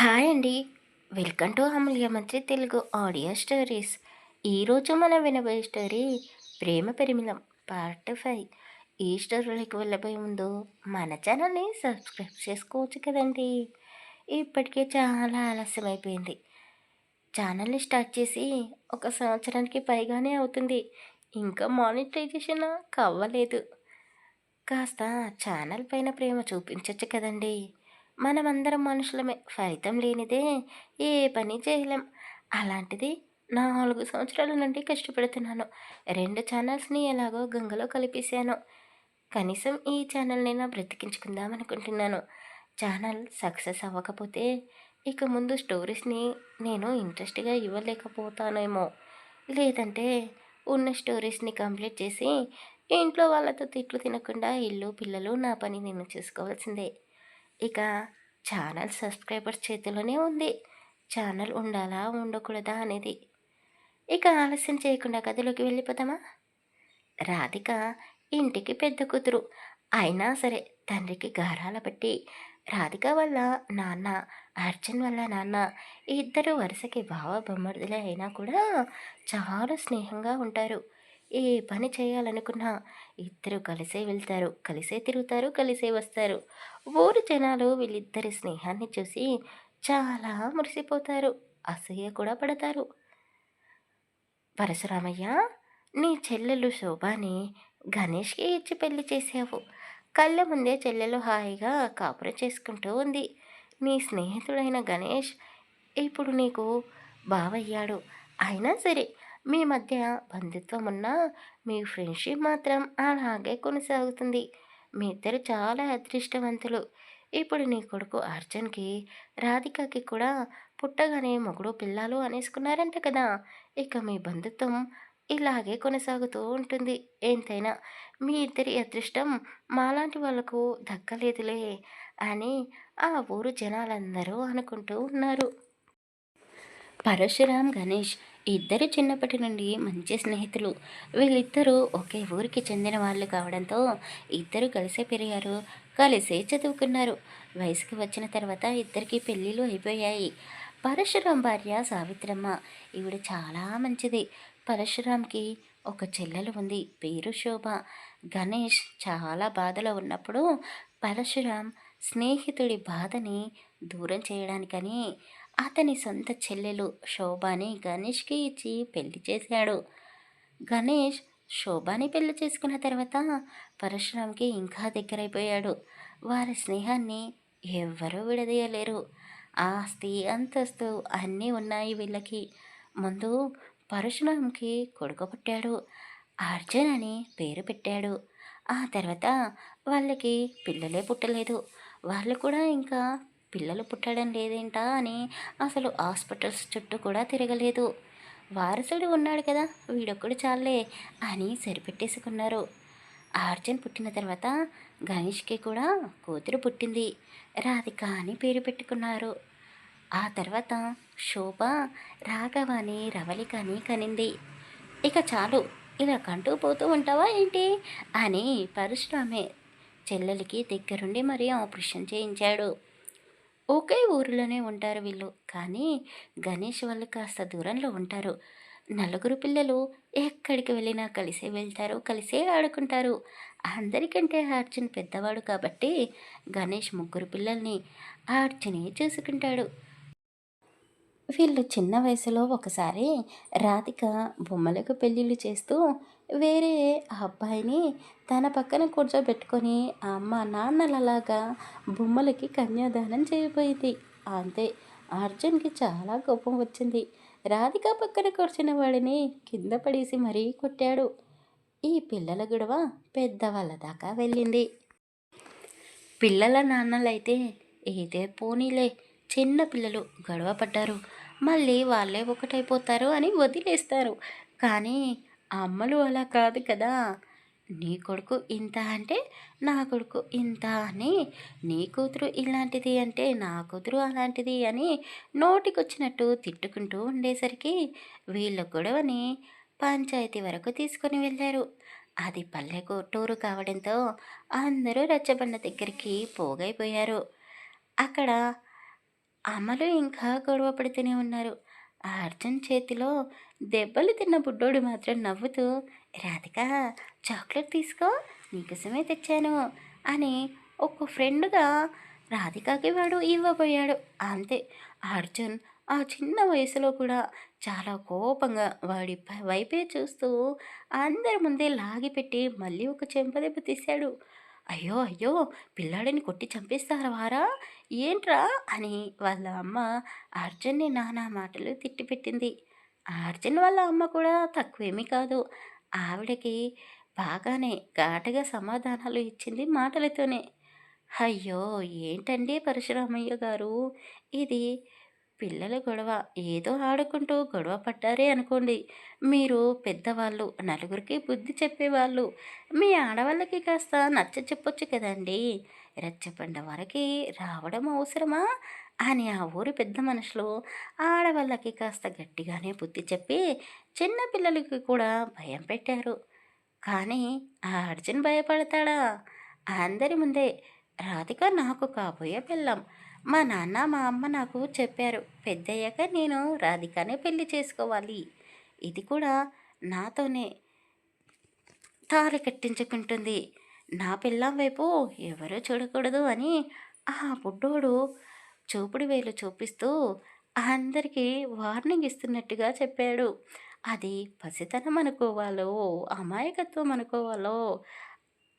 Hi అండి. Welcome to అమూల్య మంచి Telugu audio stories. ఈరోజు మనం వినబోయే స్టోరీ ప్రేమ పరిమళం పార్ట్ 5. ఈ స్టోరీలోకి వెళ్ళబోయే ముందు మన ఛానల్ని సబ్స్క్రైబ్ చేసుకోవచ్చు కదండి. ఇప్పటికే చాలా ఆలస్యం అయిపోయింది. ఛానల్ని స్టార్ట్ చేసి ఒక సంవత్సరానికి పైగానే అవుతుంది. ఇంకా మానిటైజేషన్ అవ్వలేదు. కాస్త ఛానల్ పైన ప్రేమ చూపించొచ్చు కదండి. మనమందరం మనుషులమే, ఫలితం లేనిదే ఏ పని చేయలేం. అలాంటిది 4 సంవత్సరాల నుండి కష్టపడుతున్నాను. 2 ఛానల్స్ని ఎలాగో గంగలో కలిపేశాను. కనీసం ఈ ఛానల్నైనా బ్రతికించుకుందాం అనుకుంటున్నాను. ఛానల్ సక్సెస్ అవ్వకపోతే ఇక ముందు స్టోరీస్ని నేను ఇంట్రెస్ట్గా ఇవ్వలేకపోతానేమో. లేదంటే ఉన్న స్టోరీస్ని కంప్లీట్ చేసి ఇంట్లో వాళ్ళతో తిట్లు తినకుండా ఇల్లు పిల్లలు నా పని నేను చూసుకోవాల్సిందే. ఇక ఛానల్ సబ్స్క్రైబర్స్ చేతిలోనే ఉంది. ఛానల్ ఉండాలా ఉండకూడదా అనేది. ఇక ఆలస్యం చేయకుండా కథలోకి వెళ్ళిపోతామా. రాధిక ఇంటికి పెద్ద కూతురు. అయినా సరే తండ్రికి గారాల పెట్టి రాధిక వల్ల నాన్న, అర్జున్ వల్ల నాన్న ఇద్దరు వరుసకి బావ బొమ్మర్దులే అయినా కూడా చాలా స్నేహంగా ఉంటారు. ఏ పని చేయాలనుకున్నా ఇద్దరు కలిసే వెళ్తారు, కలిసే తిరుగుతారు, కలిసే వస్తారు. ఊరు జనాలు వీళ్ళిద్దరి స్నేహాన్ని చూసి చాలా మురిసిపోతారు, అసూయ కూడా పడతారు. పరశురామయ్య, నీ చెల్లెలు శోభాని గణేష్కి ఇచ్చి పెళ్లి చేసావు. కళ్ళ ముందే చెల్లెలు హాయిగా కాపురం చేసుకుంటూ ఉంది. నీ స్నేహితుడైన గణేష్ ఇప్పుడు నీకు బావయ్యాడు. అయినా సరే మీ మధ్య బంధుత్వం ఉన్నా మీ ఫ్రెండ్షిప్ మాత్రం అలాగే కొనసాగుతుంది. మీ ఇద్దరు చాలా అదృష్టవంతులు. ఇప్పుడు నీ కొడుకు అర్జున్కి రాధికకి కూడా పుట్టగానే మొగుడు పిల్లలు అనేసుకున్నారంట కదా. ఇక మీ బంధుత్వం ఇలాగే కొనసాగుతూ ఉంటుంది. ఎంతైనా మీ ఇద్దరి అదృష్టం మాలాంటి వాళ్ళకు దక్కలేదులే అని ఆ ఊరు జనాలందరూ అనుకుంటూ ఉన్నారు. పరశురామ్, గణేష్ ఇద్దరు చిన్నప్పటి నుండి మంచి స్నేహితులు. వీళ్ళిద్దరూ ఒకే ఊరికి చెందిన వాళ్ళు కావడంతో ఇద్దరు కలిసే పెరిగారు, కలిసే చదువుకున్నారు. వయసుకి వచ్చిన తర్వాత ఇద్దరికి పెళ్ళిళ్ళు అయిపోయాయి. పరశురామ్ భార్య సావిత్రమ్మ. ఈవిడ చాలా మంచిది. పరశురామ్కి ఒక చెల్లెలు ఉంది, పేరు శోభ. గణేష్ చాలా బాధలో ఉన్నప్పుడు పరశురామ్ స్నేహితుడి బాధని దూరం చేయడానికని అతని సొంత చెల్లెలు శోభాని గణేష్కి ఇచ్చి పెళ్లి చేశాడు. గణేష్ శోభాని పెళ్లి చేసుకున్న తర్వాత పరశురామ్కి ఇంకా దగ్గరైపోయాడు. వారి స్నేహాన్ని ఎవ్వరూ విడదీయలేరు. ఆస్తి అంతస్తు అన్నీ ఉన్నాయి వీళ్ళకి. ముందు పరశురామ్కి కొడుకు పుట్టాడు, అర్జున్ అని పేరు పెట్టాడు. ఆ తర్వాత వాళ్ళకి పిల్లలే పుట్టలేదు. వాళ్ళు కూడా ఇంకా పిల్లలు పుట్టడం లేదేంటా అని అసలు హాస్పిటల్స్ చుట్టూ కూడా తిరగలేదు. వారసుడు ఉన్నాడు కదా, వీడొక్కడు చాలే అని సరిపెట్టేసుకున్నారు. అర్జున్ పుట్టిన తర్వాత గణేష్కి కూడా కూతురు పుట్టింది, రాధిక అని పేరు పెట్టుకున్నారు. ఆ తర్వాత శోభ రాఘవాని రవళికని కనింది. ఇక చాలు, ఇలా కంటూ పోతూ ఉంటావా ఏంటి అని పరశురామే చెల్లెలికి దగ్గరుండి మరీ ఆపరేషన్ చేయించాడు. ఒకే ఊరిలోనే ఉంటారు వీళ్ళు, కానీ గణేష్ వాళ్ళు కాస్త దూరంలో ఉంటారు. నలుగురు పిల్లలు ఎక్కడికి వెళ్ళినా కలిసే వెళ్తారు, కలిసే ఆడుకుంటారు. అందరికంటే అర్జున్ పెద్దవాడు కాబట్టి గణేష్ ముగ్గురు పిల్లల్ని అర్జునే చూసుకుంటాడు. వీళ్ళు చిన్న వయసులో ఒకసారి రాధిక బొమ్మలకు పెళ్ళిళ్ళు చేస్తూ వేరే అబ్బాయిని తన పక్కన కూర్చోబెట్టుకొని అమ్మ నాన్నలలాగా బొమ్మలకి కన్యాదానం చేయబోయింది. అంతే, అర్జున్కి చాలా కోపం వచ్చింది. రాధిక పక్కన కూర్చున్న వాడిని కింద పడేసి మరీ కొట్టాడు. ఈ పిల్లల గొడవ పెద్దవాళ్ళ దాకా వెళ్ళింది. పిల్లల నాన్నలైతే ఏదే పోనీలే, చిన్న పిల్లలు గొడవ పడ్డారు, మళ్ళీ వాళ్ళే ఒకటైపోతారు అని వదిలేస్తారు. కానీ అమ్మలు అలా కాదు కదా. నీ కొడుకు ఇంత అంటే నా కొడుకు ఇంత అని, నీ కూతురు ఇలాంటిది అంటే నా కూతురు అలాంటిది అని నోటికొచ్చినట్టు తిట్టుకుంటూ ఉండేసరికి వీళ్ళ గొడవని పంచాయతీ వరకు తీసుకొని వెళ్ళారు. అది పల్లెకు టూరు కావడంతో అందరూ రచ్చబండ దగ్గరికి పోగైపోయారు. అక్కడ అమలు ఇంకా గొడవ పడుతూనే ఉన్నారు. ఆ అర్జున్ చేతిలో దెబ్బలు తిన్న బుడ్డోడు మాత్రం నవ్వుతూ, రాధిక చాక్లెట్ తీసుకో, నీకోసమే తెచ్చాను అని ఒక ఫ్రెండ్గా రాధికకి వాడు ఇవ్వబోయాడు. అంతే, అర్జున్ ఆ చిన్న వయసులో కూడా చాలా కోపంగా వాడి వైపే చూస్తూ అందరి ముందే లాగిపెట్టి మళ్ళీ ఒక చెంపదెబ్బ తీశాడు. అయ్యో అయ్యో, పిల్లాడిని కొట్టి చంపేస్తారా వారా, ఏంట్రా అని వాళ్ళ అమ్మ అర్జున్ని నానా మాటలు తిట్టిపెట్టింది. ఆ అర్జున్ వాళ్ళ అమ్మ కూడా తక్కువేమీ కాదు. ఆవిడకి బాగానే ఘాటుగా సమాధానాలు ఇచ్చింది మాటలతోనే. అయ్యో! ఏంటండి పరశురామయ్య గారు, ఇది పిల్లల గొడవ. ఏదో ఆడుకుంటూ గొడవ పడ్డారే అనుకోండి. మీరు పెద్దవాళ్ళు, నలుగురికి బుద్ధి చెప్పేవాళ్ళు. మీ ఆడవాళ్ళకి కాస్త నచ్చ చెప్పొచ్చు కదండీ! రచ్చబండ వరకి రావడం అవసరమా? అని ఆ ఊరి పెద్ద మనుషులు ఆడవాళ్ళకి కాస్త గట్టిగానే బుద్ధి చెప్పి, చిన్న పిల్లలకి కూడా భయం పెట్టారు. కానీ ఆ అర్జున్ భయపడతాడా? అందరి ముందే రాధిక నాకు కాబోయే పెళ్ళాం. మా నాన్న, మా అమ్మ నాకు చెప్పారు. పెద్దయ్యాక నేను రాధికనే పెళ్లి చేసుకోవాలి. ఇది కూడా నాతోనే తాళి కట్టించుకుంటుంది. నా పెళ్ళాం వైపు ఎవరూ చూడకూడదు అని ఆ బుడ్డోడు చూపుడు వేలు చూపిస్తూ అందరికీ వార్నింగ్ ఇస్తున్నట్టుగా చెప్పాడు. అది పసితనం అనుకోవాలో, అమాయకత్వం అనుకోవాలో,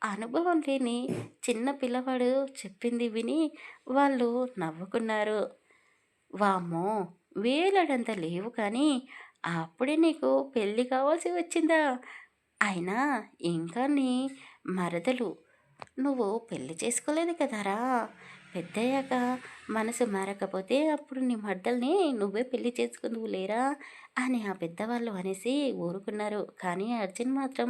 అనుభవం లేని చిన్న పిల్లవాడు చెప్పింది విని వాళ్ళు నవ్వుకున్నారు. వామ్మో! వేలడంత లేవు కానీ, అప్పుడే నీకు పెళ్లి కావాల్సి వచ్చిందా? అయినా ఇంకా నీ మరదలు నువ్వు పెళ్లి చేసుకోలేదు కదరా! పెద్దయ్యాక మనసు మారకపోతే అప్పుడు నీ మరదల్ని నువ్వే పెళ్లి చేసుకుందువు లేరా అని ఆ పెద్దవాళ్ళు అనేసి ఊరుకున్నారు. కానీ అర్జున్ మాత్రం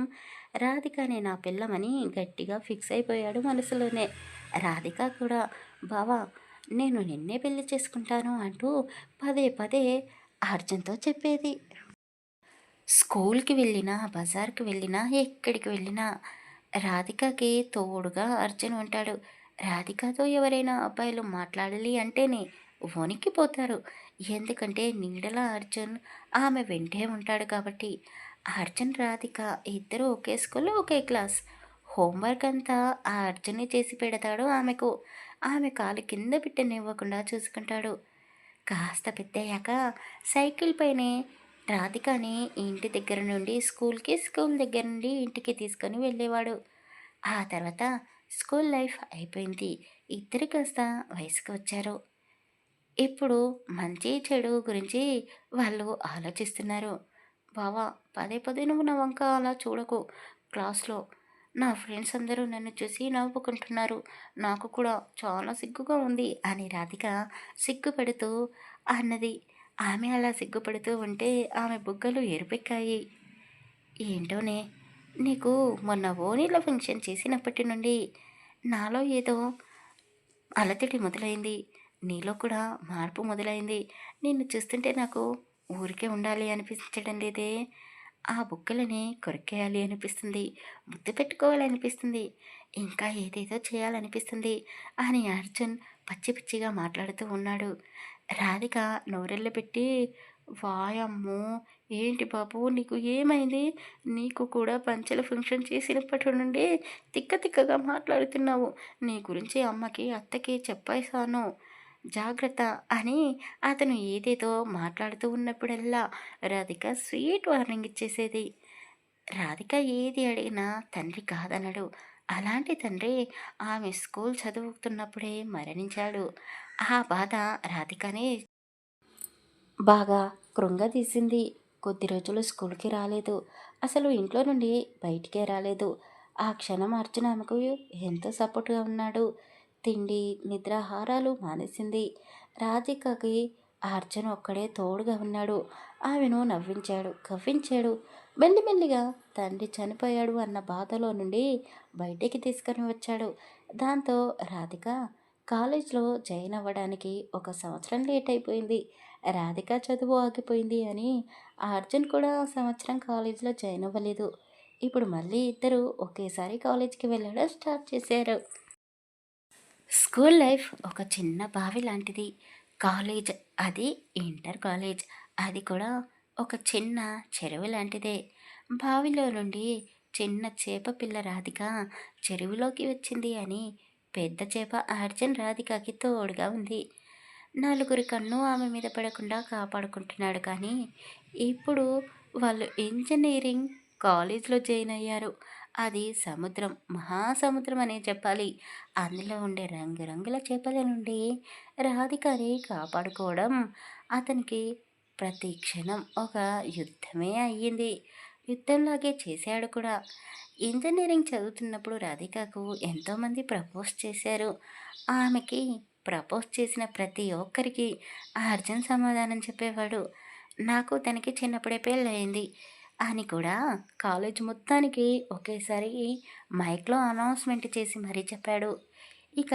రాధికనే నా పిల్లమని గట్టిగా ఫిక్స్ అయిపోయాడు మనసులోనే. రాధిక కూడా బావా, నేను నిన్నే పెళ్లి చేసుకుంటాను అంటూ పదే పదే అర్జున్‌తో చెప్పేది. స్కూల్‌కి వెళ్ళినా, బజార్‌కి వెళ్ళినా, ఎక్కడికి వెళ్ళినా రాధికకి తోడుగా అర్జున్ ఉంటాడు. రాధికతో ఎవరైనా అబ్బాయిలు మాట్లాడాలి అంటేనే వణికిపోతారు. ఎందుకంటే నీడలా అర్జున్ ఆమె వెంటే ఉంటాడు కాబట్టి. అర్జున్, రాధిక ఇద్దరూ ఒకే స్కూల్లో, ఒకే క్లాస్. హోంవర్క్ అంతా ఆ అర్జునే చేసి పెడతాడు ఆమెకు. ఆమె కాలు కింద పెట్టనివ్వకుండా చూసుకుంటాడు. కాస్త పెద్దయ్యాక సైకిల్ పైనే రాధికని ఇంటి దగ్గర నుండి స్కూల్కి, స్కూల్ దగ్గర నుండి ఇంటికి తీసుకొని వెళ్ళేవాడు. ఆ తర్వాత స్కూల్ లైఫ్ అయిపోయింది. ఇద్దరు కాస్త వయసుకు వచ్చారు. ఇప్పుడు మంచి చెడు గురించి వాళ్ళు ఆలోచిస్తున్నారు. బావా, పదే పదే నువ్వు నా వంక అలా చూడకు. క్లాస్లో నా ఫ్రెండ్స్ అందరూ నన్ను చూసి నవ్వుకుంటున్నారు. నాకు కూడా చాలా సిగ్గుగా ఉంది అని రాధిక సిగ్గుపడుతూ అన్నది. ఆమె అలా సిగ్గుపడుతూ ఉంటే ఆమె బుగ్గలు ఎరుపెక్కాయి. ఏంటోనే, నీకు మొన్న ఓణీల ఫంక్షన్ చేసినప్పటి నుండి నాలో ఏదో అలజడి మొదలైంది. నీలో కూడా మార్పు మొదలైంది. నిన్ను చూస్తుంటే నాకు ఊరికే ఉండాలి అనిపించడం లేదే. ఆ బుగ్గలని కొరికేయాలి అనిపిస్తుంది. ముద్దు పెట్టుకోవాలనిపిస్తుంది. ఇంకా ఏదేదో చేయాలనిపిస్తుంది అని అర్జున్ పచ్చి పిచ్చిగా మాట్లాడుతూ ఉన్నాడు. రాధిక నోరెళ్ళబెట్టి, వాయమ్మో! ఏంటి బాబు నీకు ఏమైంది? నీకు కూడా పంచెల ఫంక్షన్ చేసినప్పటి నుండి తిక్క తిక్కగా మాట్లాడుతున్నావు. నీ గురించి అమ్మకి, అత్తకి చెప్పేశాను. జాగ్రత్త అని అతను ఏదేదో మాట్లాడుతూ ఉన్నప్పుడల్లా రాధిక స్వీట్ వార్నింగ్ ఇచ్చేసేది. రాధిక ఏది అడిగినా తండ్రి కాదనడు. అలాంటి తండ్రి ఆమె స్కూల్ చదువుతున్నప్పుడే మరణించాడు. ఆ బాధ రాధికని బాగా కృంగదీసింది. కొద్ది రోజులు స్కూల్‌కి రాలేదు. అసలు ఇంట్లో నుండి బయటికే రాలేదు. ఆ క్షణం అర్జున్ ఆమెకు ఎంతో సపోర్ట్‌గా ఉన్నాడు. తిండి, నిద్రాహారాలు మానేసింది. రాధికకి ఆ అర్జున్ ఒక్కడే తోడుగా ఉన్నాడు. ఆమెను నవ్వించాడు, కవ్వించాడు. మెల్లిమెల్లిగా తండ్రి చనిపోయాడు అన్న బాధలో నుండి బయటికి తీసుకొని వచ్చాడు. దాంతో రాధిక కాలేజ్‌లో జాయిన్ అవ్వడానికి ఒక సంవత్సరం లేట్ అయిపోయింది. రాధిక చదువు ఆగిపోయింది అని ఆ అర్జున్ కూడా ఆ సంవత్సరం కాలేజీలో జాయిన్ అవ్వలేదు. ఇప్పుడు మళ్ళీ ఇద్దరు ఒకేసారి కాలేజీకి వెళ్ళడం స్టార్ట్ చేశారు. స్కూల్ లైఫ్ ఒక చిన్న బావి లాంటిది. కాలేజ్. అది ఇంటర్ కాలేజ్. అది కూడా ఒక చిన్న చెరువు లాంటిదే. బావిలో నుండి చిన్న చేప పిల్ల రాధిక చెరువులోకి వచ్చింది అని పెద్ద చేప అర్జున్ రాధికకి తోడుగా ఉంది. నలుగురి కన్ను ఆమె మీద పడకుండా కాపాడుకుంటున్నాడు. కానీ ఇప్పుడు వాళ్ళు ఇంజనీరింగ్ కాలేజ్‌లో జాయిన్ అయ్యారు. అది సముద్రం, మహాసముద్రం అనే చెప్పాలి. అందులో ఉండే రంగురంగుల చేపల నుండి రాధికని కాపాడుకోవడం అతనికి ప్రతి క్షణం ఒక యుద్ధమే అయ్యింది. యుద్ధంలాగే చేశాడు కూడా. ఇంజనీరింగ్ చదువుతున్నప్పుడు రాధికకు ఎంతోమంది ప్రపోజ్ చేశారు. ఆమెకి ప్రపోజ్ చేసిన ప్రతి ఒక్కరికి అర్జున్ సమాధానం చెప్పేవాడు. నాకు తనకి చిన్నప్పుడే పెళ్ళయింది అని కూడా కాలేజ్ మొత్తానికి ఒకేసారి మైక్‌లో అనౌన్స్‌మెంట్ చేసి మరీ చెప్పాడు. ఇక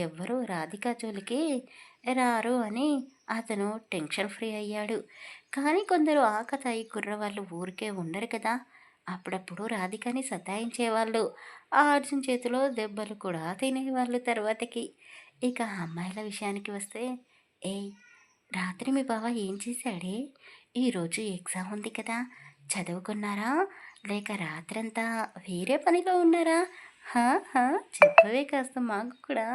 ఎవ్వరూ రాధిక జోలికి రారు అని అతను టెన్షన్ ఫ్రీ అయ్యాడు. కానీ కొందరు ఆకతాయి కుర్రవాళ్ళు ఊరికే ఉండరు కదా! అప్పుడప్పుడు రాధికని సతాయించేవాళ్ళు. ఆ అర్జున్ చేతిలో దెబ్బలు కూడా తినేవాళ్ళు తర్వాతకి. ఇక అమ్మాయిల విషయానికి వస్తే, "ఏయ్! రాత్రి మీ బావ ఏం చేశాడే? ఈరోజు ఎగ్జామ్ ఉంది కదా! చదువుకున్నారా? లేక రాత్రంతా వేరే పనిలో ఉన్నారా? హా! హా! చెప్పవే కాస్త మాకు కూడా"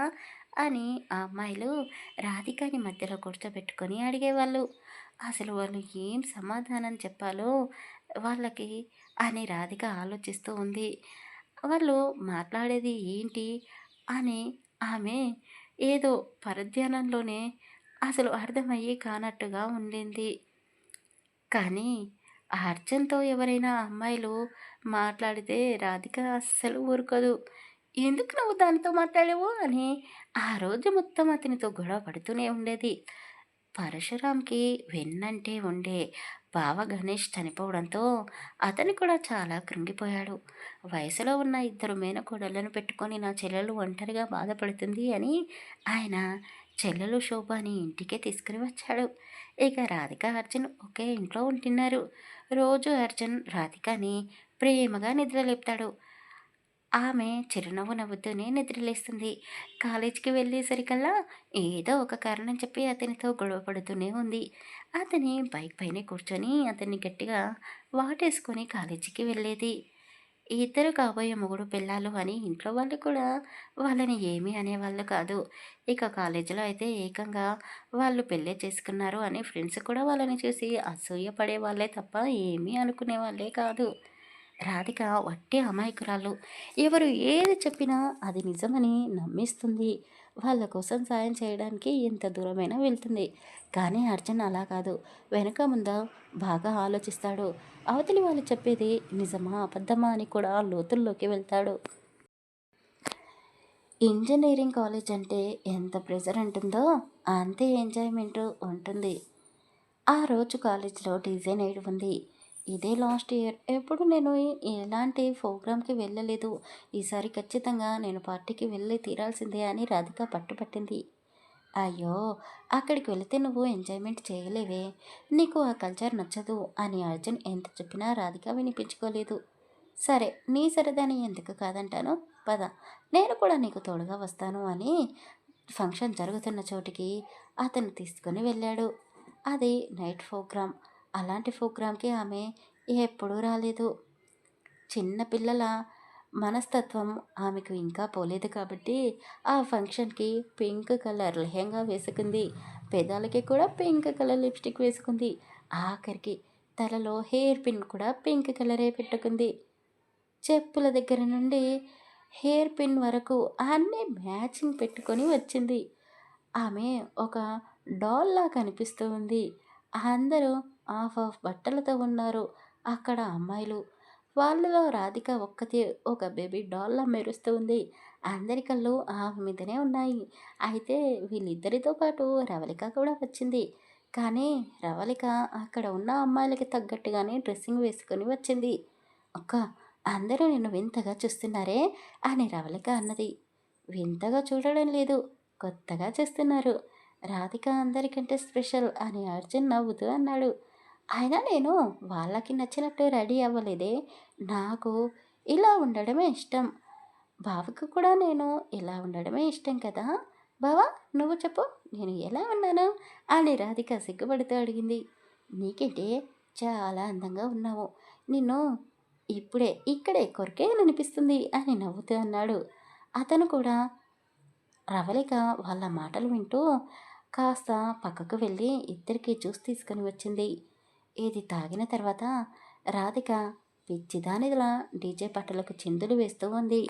అని ఆ అమ్మాయిలు రాధికని మధ్యలో కూర్చోబెట్టుకొని అడిగేవాళ్ళు. అసలు వాళ్ళు ఏం సమాధానం చెప్పాలో వాళ్ళకి అని రాధిక ఆలోచిస్తూ ఉంది. వాళ్ళు మాట్లాడేది ఏంటి అని ఆమె ఏదో పరధ్యానంలోనే అసలు అర్థమయ్యి కానట్టుగా ఉండింది. కానీ ఆ అర్జున్‌తో ఎవరైనా అమ్మాయిలు మాట్లాడితే రాధిక అస్సలు ఊరుకోదు. "ఎందుకు నువ్వు దానితో మాట్లాడావు?" అని ఆ రోజు మొత్తం అతనితో గొడవ పడుతూనే ఉండేది. పరశురాంకి వెన్నంటే ఉండే బావ గణేష్ చనిపోవడంతో అతను కూడా చాలా కృంగిపోయాడు. వయసులో ఉన్న ఇద్దరు మేనకోడళ్ళను పెట్టుకొని నా చెల్లెలు ఒంటరిగా బాధపడుతుంది అని ఆయన చెల్లెలు శోభని ఇంటికే తీసుకుని వచ్చాడు. ఇక రాధిక అర్జున్ ఒకే ఇంట్లో ఉంటున్నారు. రోజు అర్జున్ రాధికని ప్రేమగా నిద్రలేపుతాడు. ఆమె చిరునవ్వు నవ్వుతూనే నిద్రలేస్తుంది. కాలేజీకి వెళ్ళేసరికల్లా ఏదో ఒక కారణం చెప్పి అతనితో గొడవ పడుతూనే ఉంది. అతని బైక్ పైనే కూర్చొని అతన్ని గట్టిగా వాటేసుకొని కాలేజీకి వెళ్ళేది. ఈ ఇద్దరు కాబోయే మొగుడు పెళ్ళాలు అని ఇంట్లో వాళ్ళు కూడా వాళ్ళని ఏమీ అనేవాళ్ళు కాదు. ఇక కాలేజీలో అయితే ఏకంగా వాళ్ళు పెళ్ళే చేసుకున్నారు అని ఫ్రెండ్స్ కూడా వాళ్ళని చూసి అసూయ పడేవాళ్ళే తప్ప ఏమీ అనుకునేవాళ్ళే కాదు. రాధిక వట్టి అమాయకురాలు. ఎవరు ఏది చెప్పినా అది నిజమని నమ్మిస్తుంది. వాళ్ళ కోసం సాయం చేయడానికి ఎంత దూరమైనా వెళ్తుంది. కానీ అర్జున్ అలా కాదు. వెనక ముంద బాగా ఆలోచిస్తాడు. అవతలి వాళ్ళు చెప్పేది నిజమా అబద్ధమా అని కూడా లోతుల్లోకి వెళ్తాడు. ఇంజినీరింగ్ కాలేజ్ అంటే ఎంత ప్రెజర్ ఉంటుందో అంతే ఎంజాయ్మెంట్ ఉంటుంది. ఆ రోజు కాలేజ్లో డీజే నైట్ ఉంది. ఇదే లాస్ట్ ఇయర్. ఎప్పుడు నేను ఎలాంటి ప్రోగ్రామ్‌కి వెళ్ళలేదు. ఈసారి ఖచ్చితంగా నేను పార్టీకి వెళ్ళి తీరాల్సిందే అని రాధిక పట్టుపట్టింది. అయ్యో! అక్కడికి వెళితే నువ్వు ఎంజాయ్‌మెంట్ చేయలేవే. నీకు ఆ కల్చర్ నచ్చదు అని అర్జున్ ఎంత చెప్పినా రాధిక వినిపించుకోలేదు. సరే నీ సరదాని ఎందుకు కాదంటాను. పద నేను కూడా నీకు తోడుగా వస్తాను అని ఫంక్షన్ జరుగుతున్న చోటికి అతను తీసుకొని వెళ్ళాడు. అది నైట్ ప్రోగ్రామ్. అలాంటి ప్రోగ్రామ్‌కి ఆమె ఎప్పుడూ రాలేదు. చిన్న పిల్లల మనస్తత్వం ఆమెకు ఇంకా పోలేదు కాబట్టి ఆ ఫంక్షన్‌కి పింక్ కలర్ లెహెంగా వేసుకుంది. పెదాలకి కూడా పింక్ కలర్ లిప్‌స్టిక్ వేసుకుంది. ఆఖరికి తలలో హెయిర్ పిన్ కూడా పింక్ కలరే పెట్టుకుంది. చెప్పుల దగ్గర నుండి హెయిర్ పిన్ వరకు అన్నీ మ్యాచింగ్ పెట్టుకొని వచ్చింది. ఆమె ఒక డాల్‌లా కనిపిస్తూ ఉంది. అందరూ హాఫ్ హాఫ్ బట్టలతో ఉన్నారు. అక్కడ అమ్మాయిలు. వాళ్ళలో రాధిక ఒక్కతే ఒక బేబీ డాల్‌లా మెరుస్తూ ఉంది. అందరి కళ్ళు ఆమె మీదనే ఉన్నాయి. అయితే వీళ్ళిద్దరితో పాటు రవళిక కూడా వచ్చింది. కానీ రవళిక అక్కడ ఉన్న అమ్మాయిలకి తగ్గట్టుగానే డ్రెస్సింగ్ వేసుకొని వచ్చింది. "అక్క, అందరూ నిన్ను వింతగా చూస్తున్నారే" అని రవళిక అన్నది. వింతగా చూడడం లేదు. కొత్తగా చూస్తున్నారు. రాధిక అందరికంటే స్పెషల్ అని అర్జున్ నవ్వుతూ అన్నాడు. అయినా నేను వాళ్ళకి నచ్చినట్టు రెడీ అవ్వలేదే. నాకు ఇలా ఉండడమే ఇష్టం. బావకి కూడా నేను ఇలా ఉండడమే ఇష్టం కదా బావా నువ్వు చెప్పు నేను ఎలా ఉన్నాను అని రాధిక సిగ్గుపడుతూ అడిగింది. నీకేంటే చాలా అందంగా ఉన్నావు. నిన్ను ఇప్పుడే ఇక్కడే కొరికేయాలనిపిస్తుంది అని నవ్వుతూ అన్నాడు. అతను కూడా రవళిక వాళ్ళ మాటలు వింటూ కాస్త పక్కకు వెళ్ళి ఇద్దరికీ జ్యూస్ తీసుకొని వచ్చింది. ఇది తాగిన తర్వాత రాధిక పిచ్చిదానిలా డీజే పాటలకు చిందులు వేస్తూ ఉంది.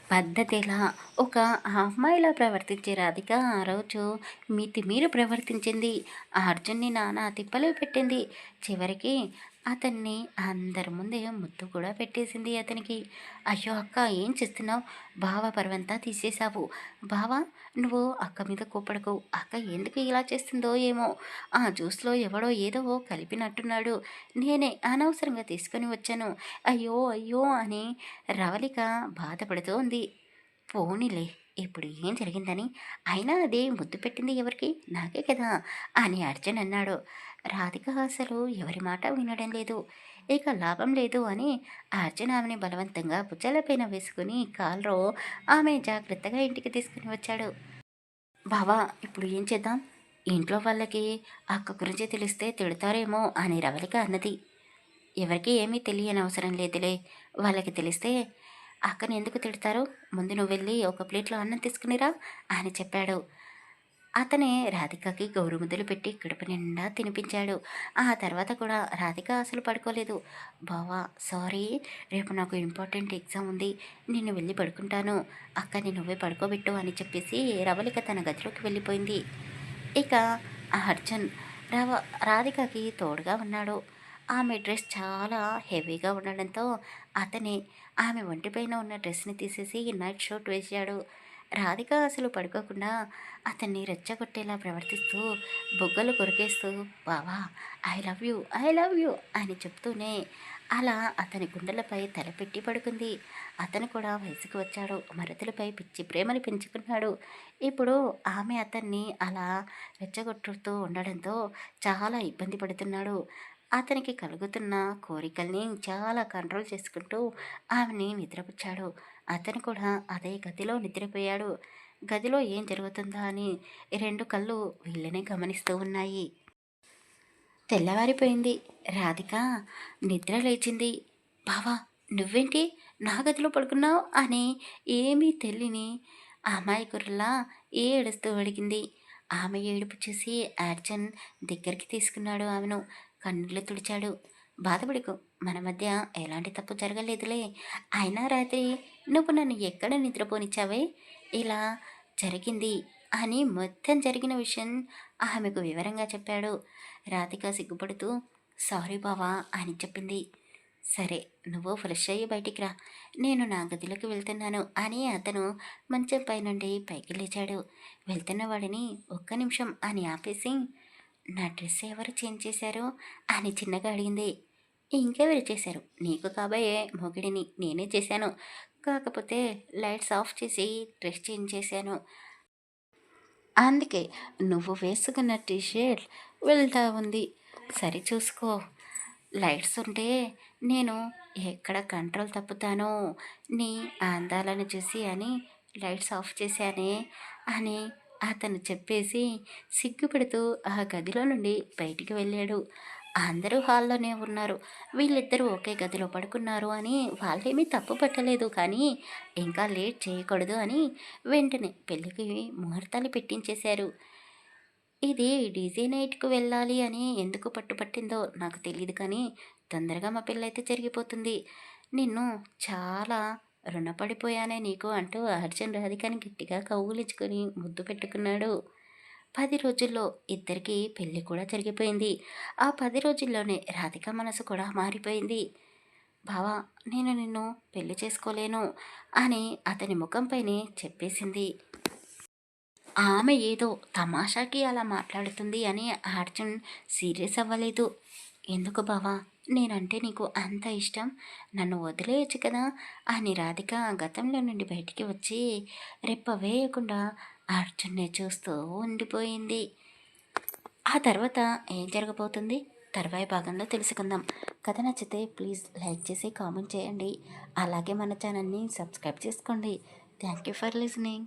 పద్ధతిలా ఒక అమ్మాయిలా ప్రవర్తించే రాధిక ఆ రోజు మితిమీరి ప్రవర్తించింది. ఆ అర్జున్ని నానా తిప్పలు పెట్టింది. చివరికి అతన్ని అందరి ముందే ముద్దు కూడా పెట్టేసింది అతనికి. అయ్యో అక్క ఏం చేస్తున్నావు? బావ పరువంతా తీసేశావు. బావ నువ్వు అక్క మీద కోపడకు. అక్క ఎందుకు ఇలా చేస్తుందో ఏమో. ఆ జ్యూస్లో ఎవడో ఏదో కలిపినట్టున్నాడు. నేనే అనవసరంగా తీసుకొని వచ్చాను. అయ్యో అయ్యో అని రవళిక బాధపడుతూ ఉంది. పోనీలే ఇప్పుడు ఏం జరిగిందని, అయినా అది ముద్దు పెట్టింది ఎవరికి? నాకే కదా అని అర్జున్ అన్నాడు. రాధిక అసలు ఎవరి మాట వినడం లేదు. ఇక లాభం లేదు అని అర్జున్ ఆమెని బలవంతంగా భుజాలపైన వేసుకుని కాల్లో ఆమె జాగ్రత్తగా ఇంటికి తీసుకుని వచ్చాడు. బావా ఇప్పుడు ఏం చేద్దాం? ఇంట్లో వాళ్ళకి అక్క గురించి తెలిస్తే తిడతారేమో అని రవళిక అన్నది. ఎవరికీ ఏమీ తెలియని అవసరం లేదులే. వాళ్ళకి తెలిస్తే అక్కని ఎందుకు తిడతారు? ముందు నువ్వు వెళ్ళి ఒక ప్లేట్లో అన్నం తీసుకునిరా అని చెప్పాడు. అతనే రాధికకి గౌరుముద్దలు పెట్టి కడుపు నిండా తినిపించాడు. ఆ తర్వాత కూడా రాధిక అసలు పడుకోలేదు. బావా సారీ, రేపు నాకు ఇంపార్టెంట్ ఎగ్జామ్ ఉంది. నేను వెళ్ళి పడుకుంటాను. అక్కని నువ్వే పడుకోబెట్టు అని చెప్పేసి రవళిక తన గదిలోకి వెళ్ళిపోయింది. ఇక అర్జున్ రవ రాధికకి తోడుగా ఉన్నాడు. ఆమె డ్రెస్ చాలా హెవీగా ఉండడంతో అతనే ఆమె ఒంటిపైన ఉన్న డ్రెస్ని తీసేసి నైట్ షూట్ వేశాడు. రాధిక అసలు పడుకోకుండా అతన్ని రెచ్చగొట్టేలా ప్రవర్తిస్తూ బొగ్గలు కొరికేస్తూ బావా ఐ లవ్ యూ అని చెప్తూనే అలా అతని గుండెలపై తలపెట్టి పడుకుంది. అతను కూడా వయసుకు వచ్చాడు. మరుతులపై పిచ్చి ప్రేమని పెంచుకున్నాడు. ఇప్పుడు ఆమె అతన్ని అలా రెచ్చగొట్టుతూ ఉండడంతో చాలా ఇబ్బంది పడుతున్నాడు. అతనికి కలుగుతున్న కోరికల్ని చాలా కంట్రోల్ చేసుకుంటూ ఆమెని నిద్రపుచ్చాడు. అతను కూడా అదే గదిలో నిద్రపోయాడు. గదిలో ఏం జరుగుతుందా అని రెండు కళ్ళు వీళ్ళనే గమనిస్తూ ఉన్నాయి. తెల్లవారిపోయింది. రాధిక నిద్ర లేచింది. బావా నువ్వేంటి నా గదిలో పడుకున్నావు అని ఏమీ తెలియని అమాయకురలా ఏడుస్తూ అడిగింది. ఆమె ఏడుపు చూసి అర్జున్ దగ్గరికి తీసుకున్నాడు ఆమెను. కన్నీళ్లు తుడిచాడు. బాధపడకు, మన మధ్య ఎలాంటి తప్పు జరగలేదులే. అయినా రాత్రి నువ్వు నన్ను ఎక్కడ నిద్రపోనిచ్చావే? ఇలా జరిగింది అని మొత్తం జరిగిన విషయం ఆమెకు వివరంగా చెప్పాడు. రాధిక సిగ్గుపడుతూ సారీ బావా అని చెప్పింది. సరే నువ్వు ఫ్రెష్ అయ్యి బయటికి రా, నేను నా గదిలోకి వెళ్తున్నాను అని అతను మంచంపై నుండి పైకి లేచాడు. వెళ్తున్న వాడిని ఒక్క నిమిషం అని ఆపేసి నా డ్రెస్ ఎవరు చేంజ్ చేశారు అని చిన్నగా అడిగింది. ఇంకెవరు చేశారు? నీకు కాబోయే మొగుడిని నేనే చేశాను. కాకపోతే లైట్స్ ఆఫ్ చేసి డ్రెస్ చేంజ్ చేశాను. అందుకే నువ్వు వేసుకున్న టీషర్ట్ వెళ్తా ఉంది. సరి చూసుకో. లైట్స్ ఉంటే నేను ఎక్కడ కంట్రోల్ తప్పుతానో నీ అందాలను చూసి అని లైట్స్ ఆఫ్ చేశానే అని అతను చెప్పేసి సిగ్గుపడుతూ ఆ గదిలో నుండి బయటికి వెళ్ళాడు. అందరూ హాల్లోనే ఉన్నారు. వీళ్ళిద్దరూ ఒకే గదిలో పడుకున్నారు అని వాళ్ళేమీ తప్పు పట్టలేదు. కానీ ఇంకా లేట్ చేయకూడదు అని వెంటనే పెళ్ళికి ముహూర్తాలు పెట్టించేశారు. ఇది డీజే నైట్‌కు వెళ్ళాలి అని ఎందుకు పట్టుపట్టిందో నాకు తెలీదు కానీ, తొందరగా మా పెళ్ళైతే జరిగిపోతుంది. నిన్ను చాలా రుణపడిపోయానే నీకు అంటూ అర్జున్ రాధికని గట్టిగా కౌగిలించుకొని ముద్దు పెట్టుకున్నాడు. 10 రోజుల్లో ఇద్దరికీ పెళ్లి కూడా జరిగిపోయింది. ఆ 10 రోజుల్లోనే రాధిక మనసు కూడా మారిపోయింది. బావా నేను నిన్ను పెళ్లి చేసుకోలేను అని అతని ముఖంపైనే చెప్పేసింది. ఆమె ఏదో తమాషాకి అలా మాట్లాడుతుంది అని అర్జున్ సీరియస్ అవ్వలేదు. ఎందుకు బావా నేనంటే నీకు అంత ఇష్టం, నన్ను వదిలేయచ్చు కదా అని రాధిక గతంలో నుండి బయటికి వచ్చి రెప్ప వేయకుండా అర్జున్నే చూస్తూ ఉండిపోయింది. ఆ తర్వాత ఏం జరగబోతుంది తర్వాయి భాగంలో తెలుసుకుందాం. కథ నచ్చితే ప్లీజ్ లైక్ చేసి కామెంట్ చేయండి. అలాగే మన ఛానల్ని సబ్స్క్రైబ్ చేసుకోండి. Thank you for listening.